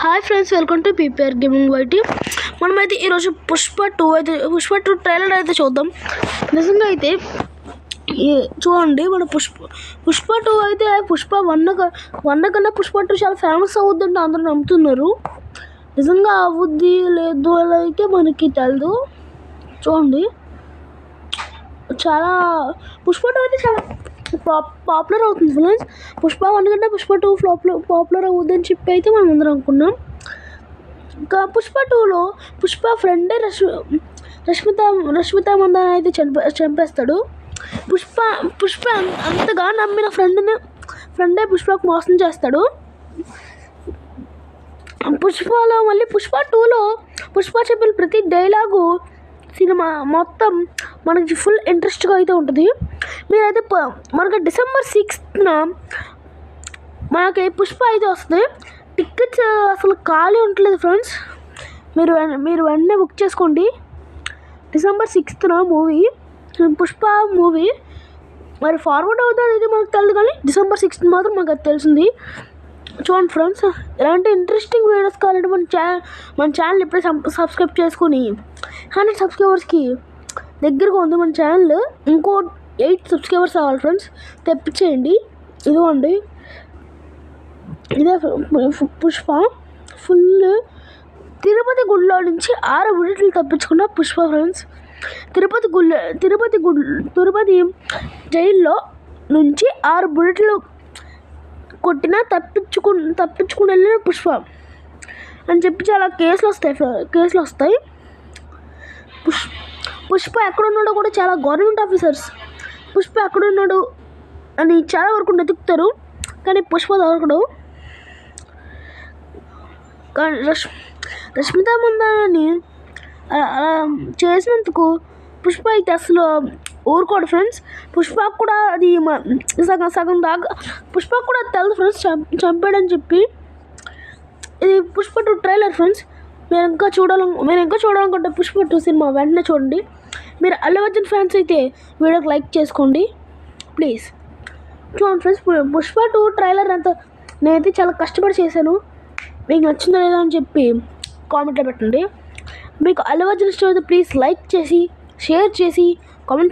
Hi friends, welcome to PPR gaming YT. మనమైతే ఈరోజు Pushpa 2 trailer అయితే చూద్దాం. నిజంగా అయితే చూడండి, మన పుష్ప 2 అయితే పుష్ప 1 కన్నా పుష్ప 2 చాలా ఫేమస్ అవుద్దంటే అందరూ నమ్ముతున్నారు. నిజంగా అవుద్ది లేదు అలా అయితే మనకి తెలియదు. చూడండి, చాలా పుష్ప 2 అయితే చాలా పాపులర్ అవుతుంది ఫ్రెండ్స్. పుష్ప 1 కంటే పుష్ప 2 పాపులర్ అవుద్దని చెప్పి అయితే మనం అందరం అనుకున్నాం. ఇంకా పుష్ప 2లో పుష్ప ఫ్రెండే రష్మిత మందాన అయితే చంపేస్తాడు. పుష్ప అంతగా నమ్మిన ఫ్రెండే పుష్పకు మోసం చేస్తాడు. పుష్పలో మళ్ళీ పుష్ప 2లో పుష్ప చెప్పిన ప్రతి డైలాగు సినిమా మొత్తం మనకి ఫుల్ ఇంట్రెస్ట్గా అయితే ఉంటుంది. మీరైతే మనకి December 6th మనకి పుష్ప అయితే వస్తుంది. టికెట్స్ అసలు ఖాళీ ఉండలేదు ఫ్రెండ్స్. మీరు వెంటనే బుక్ చేసుకోండి. December 6th పుష్ప మూవీ మరి ఫార్వర్డ్ అవుతుంది అయితే మనకు తెలియదు, కానీ December 6th మాత్రం మనకు అది తెలిసింది. చూడండి ఫ్రెండ్స్, ఇలాంటి ఇంట్రెస్టింగ్ వీడియోస్ కావాలంటే మన ఛానల్ ఇప్పుడే సబ్స్క్రైబ్ చేసుకుని 100 సబ్స్క్రైబర్స్కి దగ్గరగా ఉంది మన ఛానల్. ఇంకో 8 సబ్స్క్రైబర్స్ అవ్వాలి ఫ్రెండ్స్, తెప్పించేయండి. ఇదిగోండి, ఇదే పుష్ప ఫుల్. తిరుపతి గుడిలో నుంచి 6 బుల్లెట్లు తప్పించుకున్న పుష్ప ఫ్రెండ్స్. తిరుపతి జైల్లో నుంచి 6 బుల్లెట్లు కొట్టినా తప్పించుకుని వెళ్ళిన పుష్ప అని చెప్పి చాలా కేసులు వస్తాయి. పుష్ప ఎక్కడున్నాడో కూడా చాలా గవర్నమెంట్ ఆఫీసర్స్ పుష్ప ఎక్కడున్నాడు అని చాలా వరకు వెతుకుతారు, కానీ పుష్ప దొరకడు. కానీ రష్మిత మందానని అలా చేసినందుకు పుష్ప అయితే అసలు ఊరుకోడు ఫ్రెండ్స్. పుష్పకు కూడా అది సగం దాకా పుష్పకు కూడా తెలుసు ఫ్రెండ్స్ చంపాడని చెప్పి. ఇది పుష్ప 2 ట్రైలర్ ఫ్రెండ్స్. మీరు ఇంకా చూడాలనుకుంటే పుష్ప 2 సినిమా వెంటనే చూడండి. మీరు అల్లు అర్జున్ ఫ్యాన్స్ అయితే వీడియోకి లైక్ చేసుకోండి ప్లీజ్. చూడండి ఫ్రెండ్స్, పుష్ప 2 ట్రైలర్ అంతా నేనైతే చాలా కష్టపడి చేశాను. మీకు నచ్చిందో లేదో అని చెప్పి కామెంట్లో పెట్టండి. మీకు అల్లు అర్జున్ ఇష్టం అయితే ప్లీజ్ లైక్ చేసి, షేర్ చేసి, కామెంట్ చేయండి.